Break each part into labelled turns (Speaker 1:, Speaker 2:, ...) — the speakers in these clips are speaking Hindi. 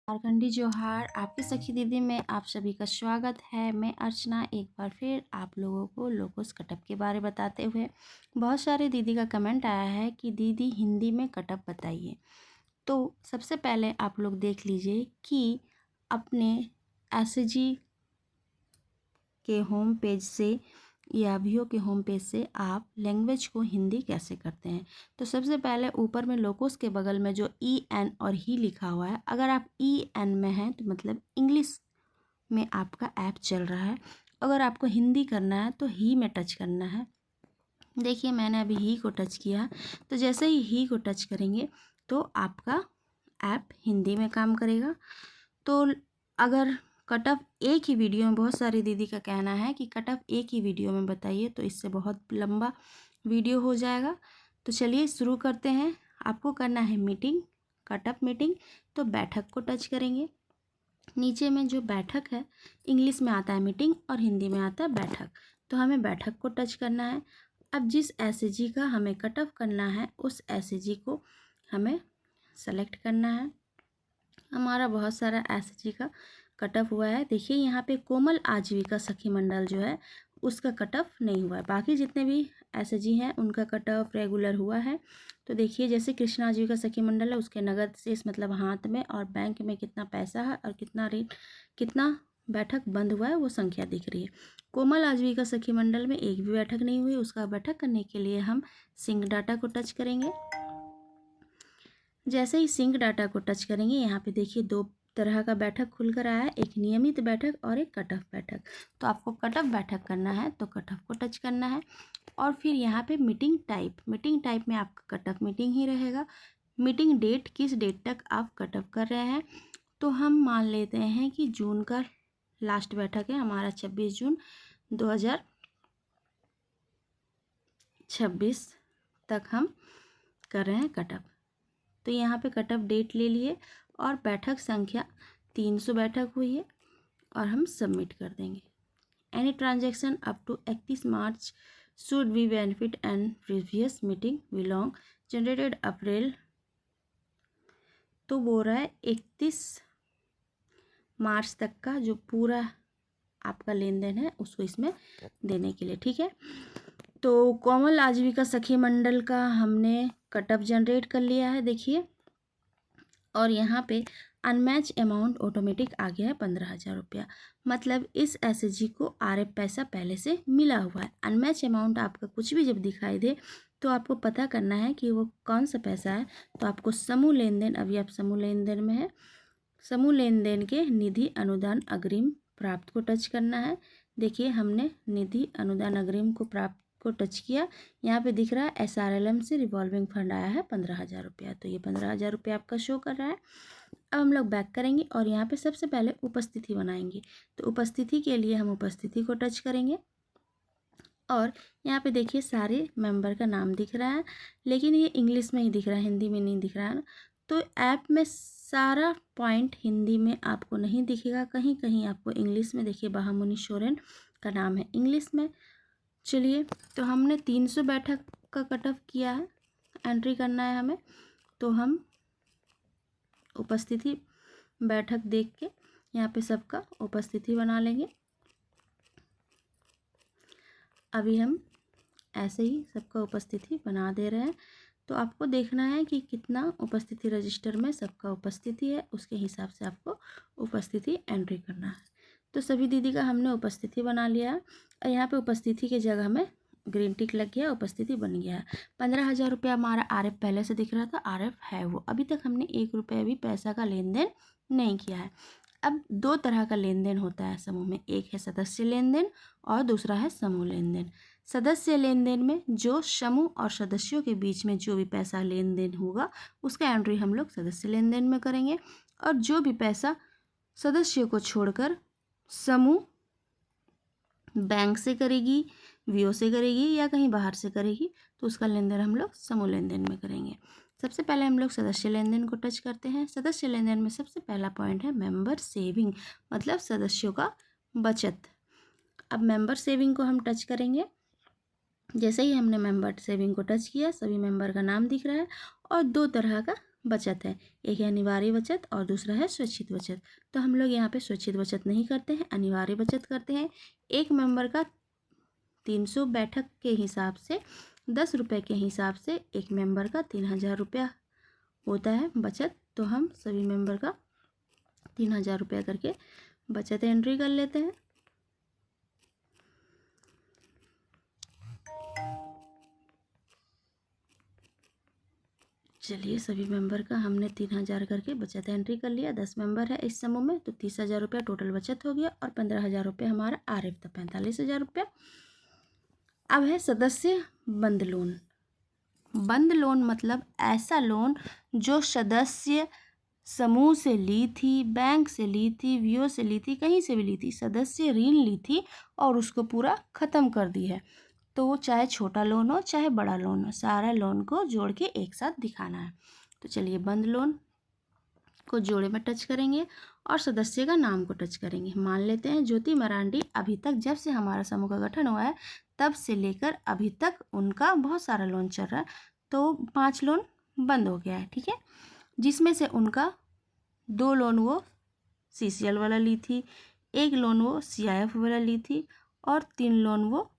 Speaker 1: झारखंडी जोहार। आपकी सखी दीदी में आप सभी का स्वागत है। मैं अर्चना एक बार फिर आप लोगों को लोकोस कटअप के बारे बताते हुए, बहुत सारे दीदी का कमेंट आया है कि दीदी हिंदी में कटअप बताइए। तो सबसे पहले आप लोग देख लीजिए कि अपने एसएजी के होम पेज से या वीओ के होम पेज से आप लैंग्वेज को हिंदी कैसे करते हैं। तो सबसे पहले ऊपर में लोकोस के बगल में जो ई एन और ही लिखा हुआ है, अगर आप ई एन में हैं तो मतलब इंग्लिश में आपका ऐप चल रहा है। अगर आपको हिंदी करना है तो ही में टच करना है। देखिए मैंने अभी ही को टच किया, तो जैसे ही को टच करेंगे तो आपका ऐप हिंदी में काम करेगा। तो अगर कटअप एक ही वीडियो में, बहुत सारी दीदी का कहना है कि कटअप एक ही वीडियो में बताइए, तो इससे बहुत लंबा वीडियो हो जाएगा। तो चलिए शुरू करते हैं। आपको करना है मीटिंग, कटअप मीटिंग। तो बैठक को टच करेंगे। नीचे में जो बैठक है, इंग्लिश में आता है मीटिंग और हिंदी में आता है बैठक, तो हमें बैठक को टच करना है। अब जिस एसएजी का हमें कटअप करना है उस एसएजी को हमें सेलेक्ट करना है। हमारा बहुत सारा एसएजी का कटअप हुआ है। देखिए यहाँ पे कोमल आजीविका सखी मंडल जो है उसका कटअप नहीं हुआ है। बाकी जितने भी एसएजी हैं उनका कटअप रेगुलर हुआ है। तो देखिए जैसे कृष्णा आजीविका सखी मंडल है, उसके नगद शेष मतलब हाथ में और बैंक में कितना पैसा है और कितना रेट, कितना बैठक बंद हुआ है वो संख्या दिख रही है। कोमल आजीविका सखी मंडल में एक भी बैठक नहीं हुई। उसका बैठक करने के लिए हम सिंक डाटा को टच करेंगे। जैसे ही सिंक डाटा को टच करेंगे, यहाँ पे देखिए दो तरह का बैठक खुलकर आया है, एक नियमित बैठक और एक कटअप बैठक। तो आपको कटअप बैठक करना है तो कटअप को टच करना है। और फिर यहाँ पे मीटिंग टाइप में आपका कटअप मीटिंग ही रहेगा। मीटिंग डेट, किस डेट तक आप कटअप कर रहे हैं, तो हम मान लेते हैं कि जून का लास्ट बैठक है हमारा, 26 जून 2026 तक हम कर रहे हैं कटअप। तो यहाँ पे कटअप डेट ले लिए और बैठक संख्या 300 बैठक हुई है और हम सबमिट कर देंगे। Any transaction up to 31 March should be benefit and previous meeting belong generated April. तो बोल रहा है 31 मार्च तक का जो पूरा आपका लेन देन है उसको इसमें देने के लिए, ठीक है। तो कोमल आजीविका सखी मंडल का हमने कटअप जनरेट कर लिया है, देखिए। और यहाँ पे अनमैच अमाउंट ऑटोमेटिक आ गया है 15,000 रुपया। मतलब इस एसएजी को आरएफ पैसा पहले से मिला हुआ है। अनमैच अमाउंट आपका कुछ भी जब दिखाई दे तो आपको पता करना है कि वो कौन सा पैसा है। तो आपको समूह लेन देन, अभी आप समूह लेन देन में है, समूह लेन देन के निधि अनुदान अग्रिम प्राप्त को टच करना है। देखिए हमने निधि अनुदान अग्रिम को प्राप्त को टच किया। यहाँ पे दिख रहा है एसआरएलएम से रिवॉल्विंग फंड आया है 15,000 रुपया। तो ये 15,000 रुपया आपका शो कर रहा है। अब हम लोग बैक करेंगे और यहाँ पे सबसे पहले उपस्थिति बनाएंगे। तो उपस्थिति के लिए हम उपस्थिति को टच करेंगे और यहाँ पे देखिए सारे मेंबर का नाम दिख रहा है, लेकिन ये इंग्लिश में ही दिख रहा है, हिंदी में नहीं दिख रहा है ना। तो ऐप में सारा पॉइंट हिंदी में आपको नहीं दिखेगा, कहीं कहीं आपको इंग्लिश में। देखिए बहामुनि सोरेन का नाम है इंग्लिश में। चलिए, तो हमने 300 बैठक का कटअप किया है, एंट्री करना है हमें। तो हम उपस्थिति बैठक देख के यहाँ पे सबका उपस्थिति बना लेंगे। अभी हम ऐसे ही सबका उपस्थिति बना दे रहे हैं। तो आपको देखना है कि कितना उपस्थिति रजिस्टर में सबका उपस्थिति है, उसके हिसाब से आपको उपस्थिति एंट्री करना है। तो सभी दीदी का हमने उपस्थिति बना लिया है और यहाँ पे उपस्थिति की जगह में ग्रीन टिक लग गया, उपस्थिति बन गया है। 15,000 रुपया हमारा आरएफ पहले से दिख रहा था, आरएफ है वो। अभी तक हमने 1 रुपया भी पैसा का लेन देन नहीं किया है। अब दो तरह का लेन देन होता है समूह में, एक है सदस्य लेन देन और दूसरा है समूह लेन देन। सदस्य लेन देन में जो समूह और सदस्यों के बीच में जो भी पैसा लेन देन होगा उसका एंट्री हम लोग सदस्य लेन देन में करेंगे। और जो भी पैसा सदस्यों को छोड़कर समूह बैंक से करेगी, वीओ से करेगी या कहीं बाहर से करेगी, तो उसका लेन देन हम लोग समूह लेन देन में करेंगे। सबसे पहले हम लोग सदस्य लेन देन को टच करते हैं। सदस्य लेन देन में सबसे पहला पॉइंट है मेंबर सेविंग, मतलब सदस्यों का बचत। अब मेंबर सेविंग को हम टच करेंगे। जैसे ही हमने मेंबर सेविंग को टच किया, सभी मेंबर का नाम दिख रहा है और दो तरह का बचत है। एक है अनिवार्य बचत और दूसरा है स्वैच्छिक बचत। तो हम लोग यहाँ पे स्वैच्छिक बचत नहीं करते हैं, अनिवार्य बचत करते हैं। एक मेंबर का 300 बैठक के हिसाब से 10 रुपये के हिसाब से एक मेंबर का 3000 रुपया होता है बचत। तो हम सभी मेंबर का 3000 रुपया करके बचत एंट्री कर लेते हैं। चलिए, सभी मेंबर का हमने 3000 करके बचत एंट्री कर लिया। 10 मेंबर है इस समूह में, तो 30,000 रुपया टोटल बचत हो गया और 15,000 रुपया हमारा आरएफ था, 45,000 रुपया। अब है सदस्य बंद लोन। बंद लोन मतलब ऐसा लोन जो सदस्य समूह से ली थी, बैंक से ली थी, वीओ से ली थी, कहीं से भी ली थी, सदस्य ऋण ली थी और उसको पूरा ख़त्म कर दी है। तो चाहे छोटा लोन हो चाहे बड़ा लोन हो, सारा लोन को जोड़ के एक साथ दिखाना है। तो चलिए, बंद लोन को जोड़े में टच करेंगे और सदस्य का नाम को टच करेंगे। मान लेते हैं ज्योति मरांडी, अभी तक जब से हमारा समूह का गठन हुआ है तब से लेकर अभी तक उनका बहुत सारा लोन चल रहा है, तो 5 लोन बंद हो गया है, ठीक है। जिसमें से उनका 2 लोन वो सीसीएल वाला ली थी, 1 लोन वो सीआईएफ वाला ली थी और 3 लोन वो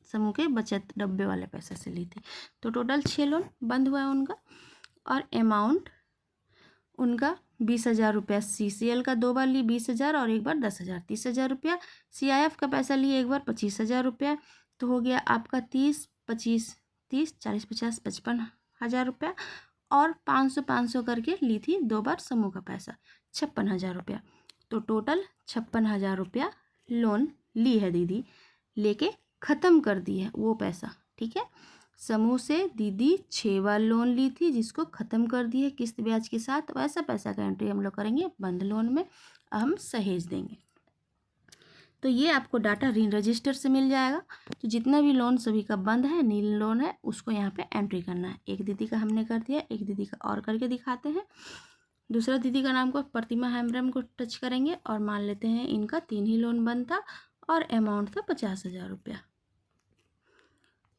Speaker 1: समूह के बचत डब्बे वाले पैसे से ली थी। तो टोटल 6 लोन बंद हुआ है उनका। और अमाउंट उनका 20,000 रुपया सीसीएल का 2 बार ली 20,000 और एक बार 10,000, 30,000 रुपया। सीआईएफ का पैसा लिए एक बार 25,000 रुपया। तो हो गया आपका 30, 25, 30, 40, 50, 55,000 रुपया। और 500 करके ली थी 2 बार समूह का पैसा, 56,000 रुपया। तो टोटल 56,000 रुपया लोन ली है दीदी, लेके ख़त्म कर दी है वो पैसा, ठीक है। समूह से दीदी 6 बार लोन ली थी जिसको ख़त्म कर दी है किस्त ब्याज के साथ। वैसा पैसा का एंट्री हम लोग करेंगे बंद लोन में, हम सहेज देंगे। तो ये आपको डाटा ऋण रजिस्टर से मिल जाएगा। तो जितना भी लोन सभी का बंद है, नील लोन है, उसको यहाँ पे एंट्री करना है। एक दीदी का हमने कर दिया, एक दीदी का और करके दिखाते हैं। दूसरा दीदी का नाम को प्रतिमा हेम्ब्रम को टच करेंगे और मान लेते हैं इनका 3 ही लोन बंद था और अमाउंट था 50,000 रुपया।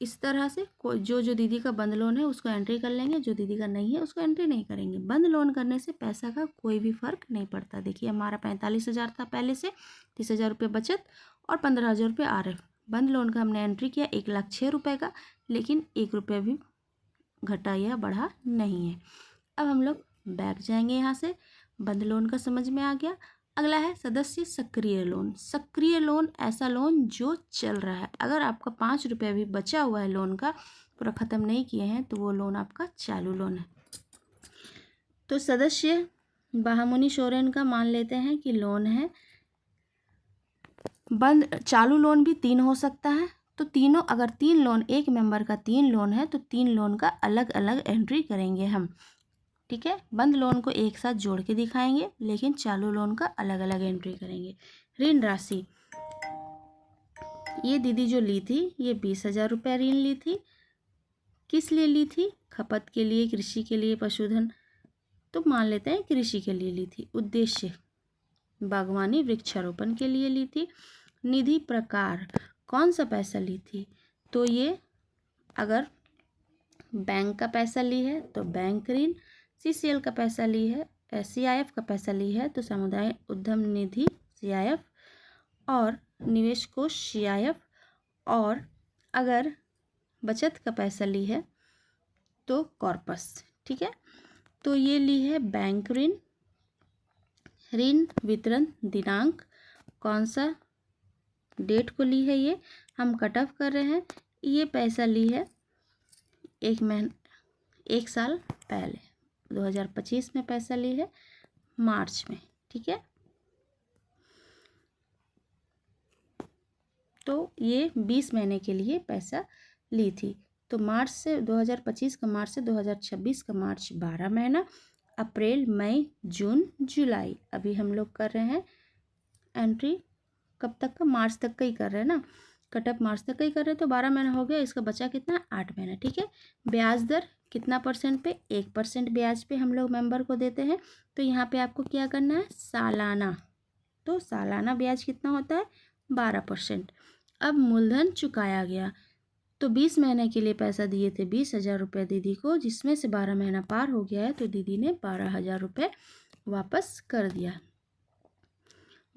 Speaker 1: इस तरह से कोई जो दीदी का बंद लोन है उसको एंट्री कर लेंगे, जो दीदी का नहीं है उसको एंट्री नहीं करेंगे। बंद लोन करने से पैसा का कोई भी फर्क नहीं पड़ता। देखिए, हमारा 45,000 था पहले से, 30,000 रुपये बचत और 15,000 रुपये आरएफ। बंद लोन का हमने एंट्री किया 1,06,000 रुपये का, लेकिन 1 रुपया भी घटा या बढ़ा नहीं है। अब हम लोग बैक जाएंगे यहाँ से, बंद लोन का समझ में आ गया। अगला है सदस्य सक्रिय लोन। सक्रिय लोन ऐसा लोन जो चल रहा है। अगर आपका 5 रुपया भी बचा हुआ है लोन का, पूरा ख़त्म नहीं किए हैं, तो वो लोन आपका चालू लोन है। तो सदस्य बहामुनि सोरेन का मान लेते हैं कि लोन है बंद। चालू लोन भी 3 हो सकता है, तो तीनों, अगर 3 लोन, एक मेंबर का 3 लोन है तो 3 लोन का अलग अलग एंट्री करेंगे हम, ठीक है। बंद लोन को एक साथ जोड़ के दिखाएंगे, लेकिन चालू लोन का अलग अलग एंट्री करेंगे। ऋण राशि, ये दीदी जो ली थी ये 20,000 रुपया ऋण ली थी। किस लिए ली थी? खपत के लिए, कृषि के लिए, पशुधन। तो मान लेते हैं कृषि के लिए ली थी। उद्देश्य बागवानी वृक्षारोपण के लिए ली थी। निधि प्रकार, कौन सा पैसा ली थी? तो ये अगर बैंक का पैसा ली है तो बैंक ऋण, सीसीएल का पैसा ली है, सीआईएफ का पैसा ली है तो समुदाय उद्यम निधि सीआईएफ और निवेश कोष सीआईएफ, और अगर बचत का पैसा ली है तो कॉर्पस, ठीक है। तो ये ली है बैंक ऋण। ऋण वितरण दिनांक, कौन सा डेट को ली है ये हम कट ऑफ कर रहे हैं। ये पैसा ली है 1 साल पहले, 2025 में पैसा ली है मार्च में, ठीक है। तो ये 20 महीने के लिए पैसा ली थी। तो मार्च से 2025 का मार्च से 2026 का मार्च 12 महीना, अप्रैल, मई, जून, जुलाई। अभी हम लोग कर रहे हैं एंट्री कब तक का? मार्च तक का ही कर रहे हैं ना, कटअप मार्च तक का ही कर रहे हैं। तो 12 महीना हो गया, इसका बचा कितना? 8 महीना, ठीक है। ब्याज दर कितना परसेंट पे? 1% ब्याज पे हम लोग मेंबर को देते हैं। तो यहाँ पे आपको क्या करना है? सालाना। तो सालाना ब्याज कितना होता है? 12%। अब मूलधन चुकाया गया, तो 20 महीने के लिए पैसा दिए थे 20,000 रुपये दीदी को, जिसमें से 12 महीना पार हो गया है तो दीदी ने 12,000 रुपये वापस कर दिया।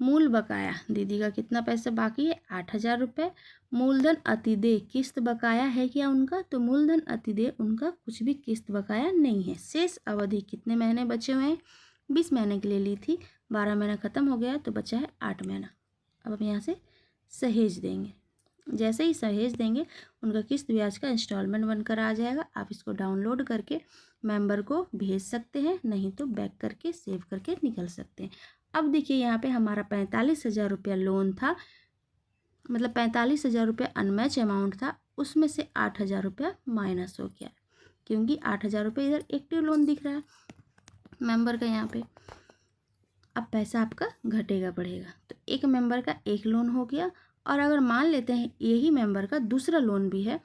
Speaker 1: मूल बकाया, दीदी का कितना पैसा बाकी है? 8,000 रुपये। मूलधन अतिदेय, किस्त बकाया है क्या उनका? तो मूलधन अतिदेय उनका कुछ भी किस्त बकाया नहीं है। शेष अवधि, कितने महीने बचे हुए हैं? 20 महीने के लिए ली थी, 12 महीना ख़त्म हो गया तो बचा है 8 महीना। अब हम यहाँ से सहेज देंगे। जैसे ही सहेज देंगे उनका किस्त ब्याज का इंस्टॉलमेंट बनकर आ जाएगा। आप इसको डाउनलोड करके मेंबर को भेज सकते हैं, नहीं तो बैक करके सेव करके निकल सकते हैं। अब देखिए यहाँ पे हमारा 45,000 रुपया लोन था, मतलब 45,000 रुपया अनमैच अमाउंट था, उसमें से 8,000 रुपया माइनस हो गया, क्योंकि 8,000 रुपये इधर एक्टिव लोन दिख रहा है मेंबर का यहाँ पे। अब पैसा आपका घटेगा बढ़ेगा, तो एक मेंबर का एक लोन हो गया। और अगर मान लेते हैं यही मेंबर का दूसरा लोन भी है,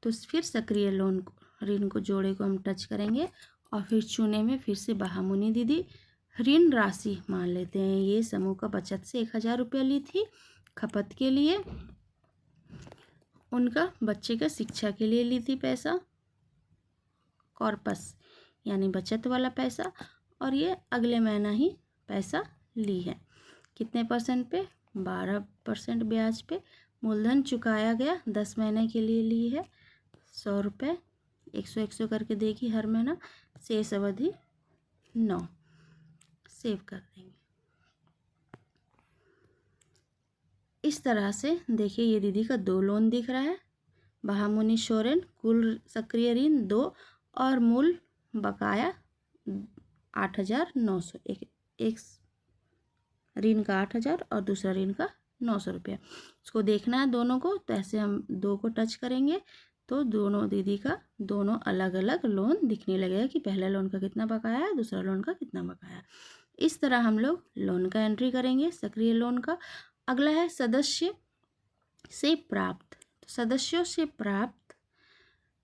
Speaker 1: तो फिर सक्रिय लोन को, ऋण को, जोड़े को हम टच करेंगे और फिर चुने में फिर से बहामुनी दीदी ऋण राशि मान लेते हैं। ये समूह का बचत से 1,000 रुपया ली थी खपत के लिए, उनका बच्चे का शिक्षा के लिए ली थी पैसा, कॉर्पस यानी बचत वाला पैसा, और ये अगले महीना ही पैसा ली है। कितने परसेंट पे? 12% ब्याज पे। मूलधन चुकाया गया 10 महीने के लिए ली है 100 रुपये, 100 करके देगी हर महीना। शेष अवधि 9, सेव कर देंगे। इस तरह से देखिए ये दीदी का 2 लोन दिख रहा है, बहामुनी सोरेन, कुल सक्रिय ऋण 2 और मूल बकाया 8,900। एक ऋण का 8,000 और दूसरा ऋण का 900 रुपया। उसको देखना है दोनों को, तो ऐसे हम 2 को टच करेंगे तो दोनों दीदी का दोनों अलग अलग लोन दिखने लगेगा कि पहला लोन का कितना बकाया है, दूसरा लोन का कितना बकाया है। इस तरह हम लोग लोन का एंट्री करेंगे, सक्रिय लोन का। अगला है सदस्य से प्राप्त। तो सदस्यों से प्राप्त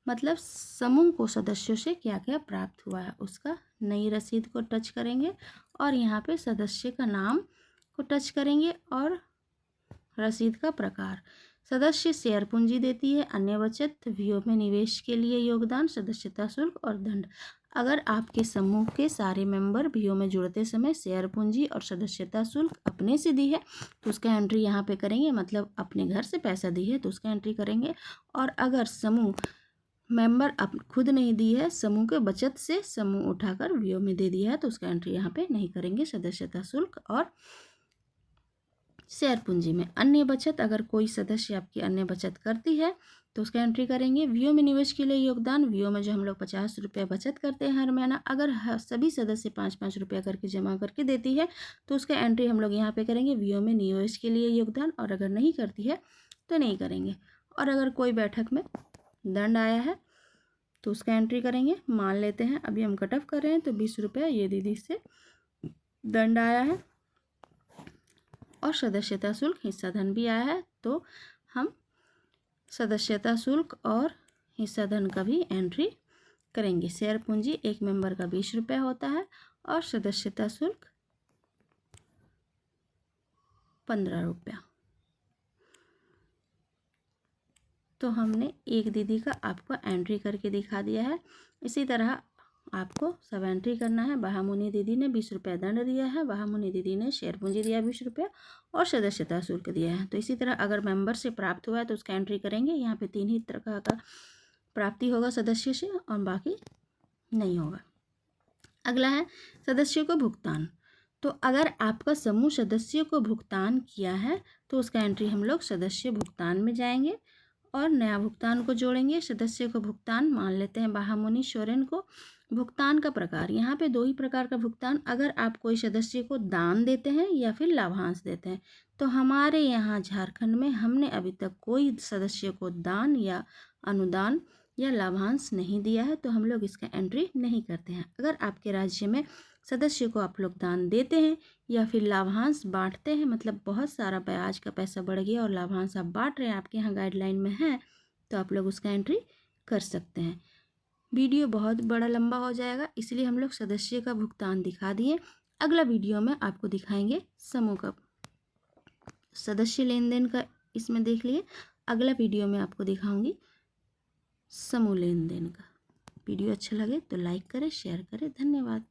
Speaker 1: मतलब समूह को सदस्यों से क्या क्या प्राप्त हुआ है उसका नई रसीद को टच करेंगे और यहाँ पे सदस्य का नाम को टच करेंगे और रसीद का प्रकार। सदस्य शेयर पूंजी देती है, अन्य बचत, वीओ में निवेश के लिए योगदान, सदस्यता शुल्क और दंड। अगर आपके समूह के सारे मेंबर वीओ में जुड़ते समय शेयर पूंजी और सदस्यता शुल्क अपने से दी है तो उसका एंट्री यहाँ पे करेंगे, मतलब अपने घर से पैसा दी है तो उसका एंट्री करेंगे। और अगर समूह मेंबर खुद नहीं दी है, समूह के बचत से समूह उठाकर वीओ में दे दिया है तो उसका एंट्री यहाँ पे नहीं करेंगे। सदस्यता शुल्क और शेयर पूंजी में अन्य बचत, अगर कोई सदस्य आपकी अन्य बचत करती है तो उसका एंट्री करेंगे। वीओ में निवेश के लिए योगदान, वीओ में जो हम लोग 50 रुपये बचत करते हैं हर महीना, अगर सभी सदस्य 5-5 रुपया करके जमा करके देती है तो उसका एंट्री हम लोग यहाँ पे करेंगे वीओ में निवेश के लिए योगदान, और अगर नहीं करती है तो नहीं करेंगे। और अगर कोई बैठक में दंड आया है तो उसका एंट्री करेंगे। मान लेते हैं अभी हम कट ऑफ कर रहे हैं तो 20 रुपया ये दीदी से दंड आया है और सदस्यता शुल्क हिस्सा धन भी आया है, तो हम सदस्यता शुल्क और हिस्सा धन का भी एंट्री करेंगे। शेयर पूंजी एक मेंबर का 20 रुपया होता है और सदस्यता शुल्क 15 रुपया। तो हमने एक दीदी का आपको एंट्री करके दिखा दिया है। इसी तरह आपको सब एंट्री करना है। बहामुनी दीदी ने 20 रुपया दंड दिया है, बहामुनी दीदी ने शेयर पूंजी दिया 20 रुपया और सदस्यता शुल्क दिया है। तो इसी तरह अगर मेंबर से प्राप्त हुआ है तो उसका एंट्री करेंगे। यहाँ पे 3 ही तरह का प्राप्ति होगा सदस्य से और बाकी नहीं होगा। अगला है सदस्यों को भुगतान। तो अगर आपका समूह सदस्यों को भुगतान किया है तो उसका एंट्री हम लोग सदस्य भुगतान में जाएंगे और नया भुगतान को जोड़ेंगे। सदस्य को भुगतान मान लेते हैं बहामुनी सोरेन को। भुगतान का प्रकार, यहाँ पे 2 ही प्रकार का भुगतान, अगर आप कोई सदस्य को दान देते हैं या फिर लाभांश देते हैं। तो हमारे यहाँ झारखंड में हमने अभी तक कोई सदस्य को दान या अनुदान या लाभांश नहीं दिया है तो हम लोग इसका एंट्री नहीं करते हैं। अगर आपके राज्य में सदस्य को आप लोग दान देते हैं या फिर लाभांश बांटते हैं, मतलब बहुत सारा ब्याज का पैसा बढ़ गया और लाभांश आप बांट रहे हैं, आपके यहाँ गाइडलाइन में है, तो आप लोग उसका एंट्री कर सकते हैं। वीडियो बहुत बड़ा लंबा हो जाएगा इसलिए हम लोग सदस्य का भुगतान दिखा दिए। अगला वीडियो में आपको दिखाएंगे समूह का सदस्य लेन देन का, इसमें देख लिए। अगला वीडियो में आपको दिखाऊंगी समूह लेन देन का। वीडियो अच्छा लगे तो लाइक करें, शेयर करें। धन्यवाद।